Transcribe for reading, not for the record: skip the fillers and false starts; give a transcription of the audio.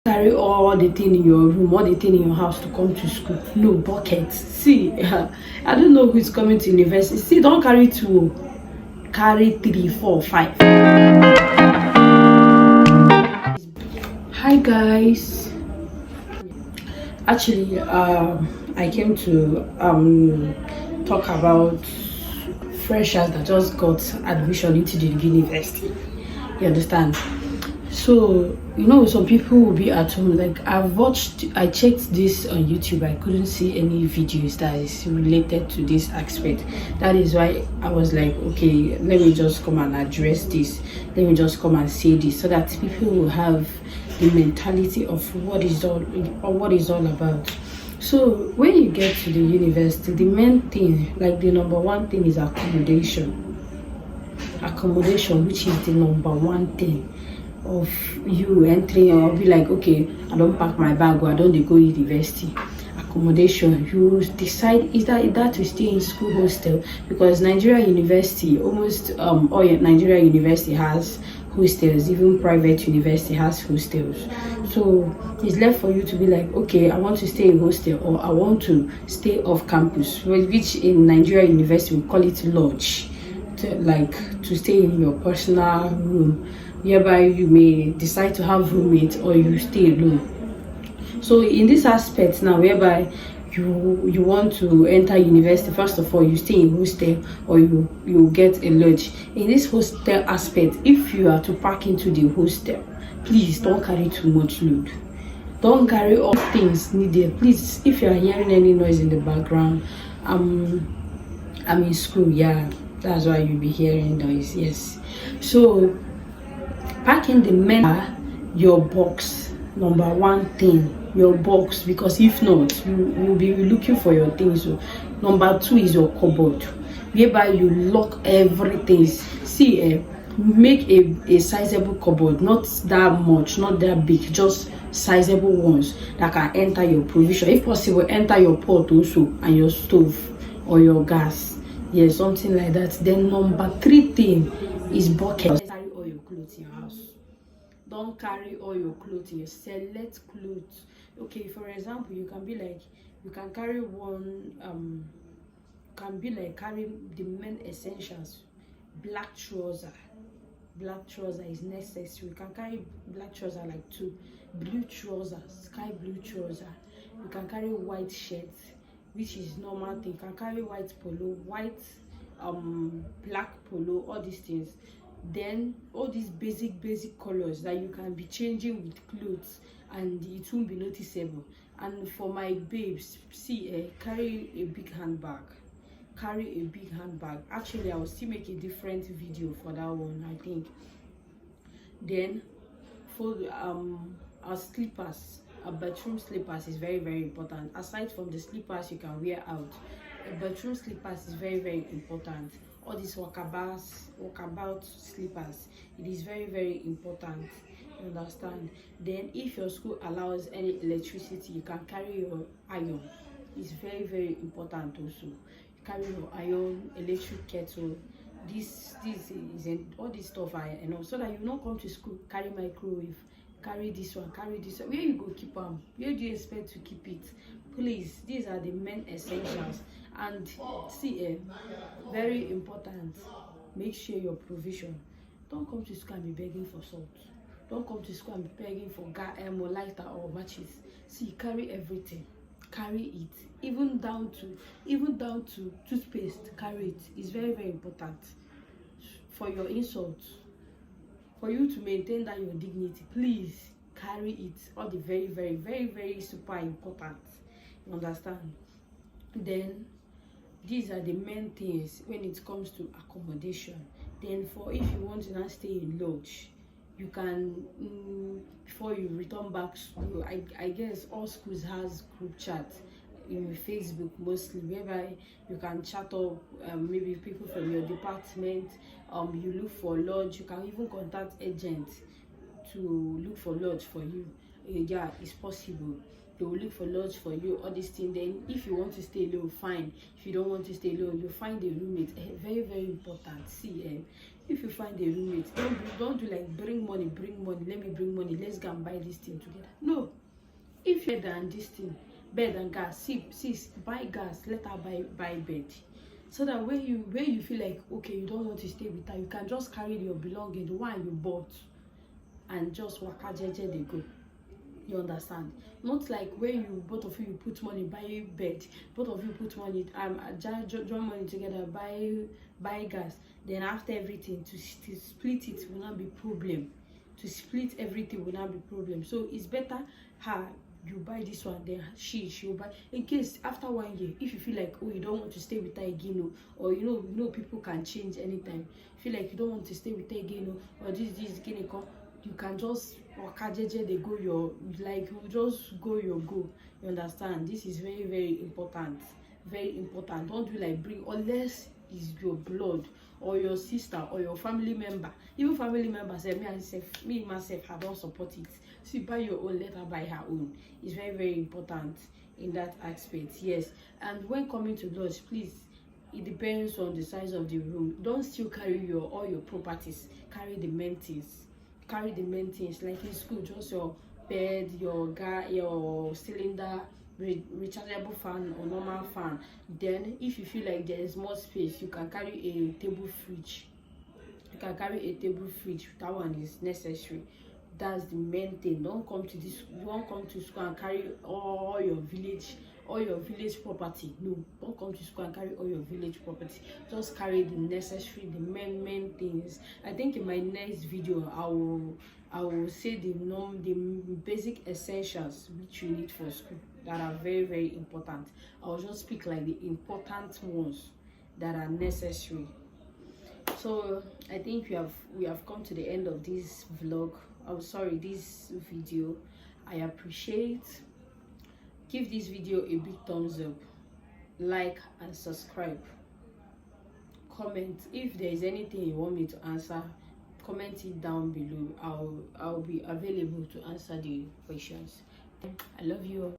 Carry all the thing in your room, all the thing in your house to come to school. No buckets. See, I don't know who is coming to university. See, don't carry two. Carry 3, 4, 5. Hi guys. Actually, I came to talk about freshers that just got admission into the university. You understand? So, some people will be at home. Like, I checked this on YouTube. I couldn't see any videos that is related to this aspect. That is why I was like, okay, let me just come and address this. Let me just come and say this so that people will have the mentality of what is all about. So, when you get to the university, the main thing, like the number one thing, is accommodation. Accommodation, which is the number one thing of you entering, or be like, okay, I don't pack my bag or I don't go university. Accommodation, you decide is that to stay in school hostel, because Nigerian university, almost Nigerian university has hostels. Even private university has hostels. So it's left for you to be like, okay, I want to stay in hostel, or I want to stay off campus, which in Nigerian university we call it lodge, to stay in your personal room, whereby you may decide to have roommates or you stay alone. So in this aspect now, whereby you want to enter university, first of all you stay in hostel or you get a lodge. In this hostel aspect, if you are to pack into the hostel, please don't carry too much load. Don't carry all things needed. Please, if you are hearing any noise in the background, I'm in school. Yeah, that's why you'll be hearing noise. Yes. So packing the your box, number one thing, your box, because if not, you will be looking for your things. So number two is your cupboard, whereby you lock everything. See, make a sizable cupboard, not that much, not that big, just sizable ones that can enter your provision. If possible, enter your pot also, and your stove or your gas. Yes, something like that. Then number three thing is bucket. Carry all your clothes in your house. Don't carry all your clothes in your select clothes. Okay, for example, you can carry one can be like carrying the main essentials. Black trouser is necessary. You can carry black trouser like 2. Blue trouser, sky blue trouser. You can carry white shirt, which is normal thing. You can carry white polo, white black polo, all these things. Then all these basic colors that you can be changing with clothes and it won't be noticeable. And for my babes, see, carry a big handbag. Actually, I will still make a different video for that one, I think. Then for our slippers, our bathroom slippers is very, very important. Aside from the slippers you can wear out, bathroom slippers is very, very important. All these walkabout slippers, it is very, very important. You understand? Then if your school allows any electricity, you can carry your iron. It's very, very important also. Carry your iron, electric kettle. This is all this stuff I know, so that you don't come to school carry microwave, carry this one. Where you go keep them? Where do you expect to keep it? Please, these are the main essentials. And see, very important, make sure your provision. Don't come to school and be begging for salt. Don't come to school and be begging for or lighter or matches. See, carry everything. Carry it, even down to toothpaste. Carry it. It's very, very important for your insult, for you to maintain that your dignity. Please carry it. All the very, very, very, very super important. You understand? Then these are the main things when it comes to accommodation. Then for if you want to not stay in lodge, you can before you return back to school, I guess all schools has group chat in Facebook mostly, whereby you can chat up maybe people from your department. You look for lodge. You can even contact agents to look for lodge for you. Yeah, it's possible. They will look for lodge for you, all these things. Then if you want to stay alone, fine. If you don't want to stay alone, you find a roommate. Very, very important. See, If you find a roommate, don't do like bring money, let me bring money, let's go and buy this thing together. No. If you're than this thing, bed and gas, sis, buy gas, let her buy bed. So that when you feel like okay, you don't want to stay with her, you can just carry your belongings, the one you bought, and just waka jeje they go. You understand? Not like when you both of you put money buy bed, both of you put money join money together buy gas. Then after everything to split it will not be problem. To split everything will not be problem. So it's better you buy this one, then she'll buy. In case after 1 year, if you feel like oh you don't want to stay with her again, or you know people can change anytime. Feel like you don't want to stay with her again, or this gonna come. You can just waka jeje they go you just go your go. You understand? This is very, very important. Very important. Don't do like bring, unless it's your blood or your sister or your family member. Even family members say me myself I don't support it. So you buy your own, let her buy her own. It's very, very important in that aspect. Yes. And when coming to lodge, please, it depends on the size of the room. Don't still carry all your properties. Carry the main things. Carry the main things. Like in school, just your bed, your cylinder, rechargeable fan or normal fan. Then if you feel like there is more space, you can carry a table fridge. That one is necessary. That's the main thing. Don't come to school and carry all your village property. No, don't come to school and carry all your village property. Just carry the necessary, the main things. I think in my next video I will say the basic essentials which you need for school that are very, very important. I will just speak like the important ones that are necessary. So I think we have come to the end of this vlog. I'm sorry, this video. I appreciate. Give this video a big thumbs up, like and subscribe. Comment if there is anything you want me to answer. Comment it down below. I'll be available to answer the questions. I love you all.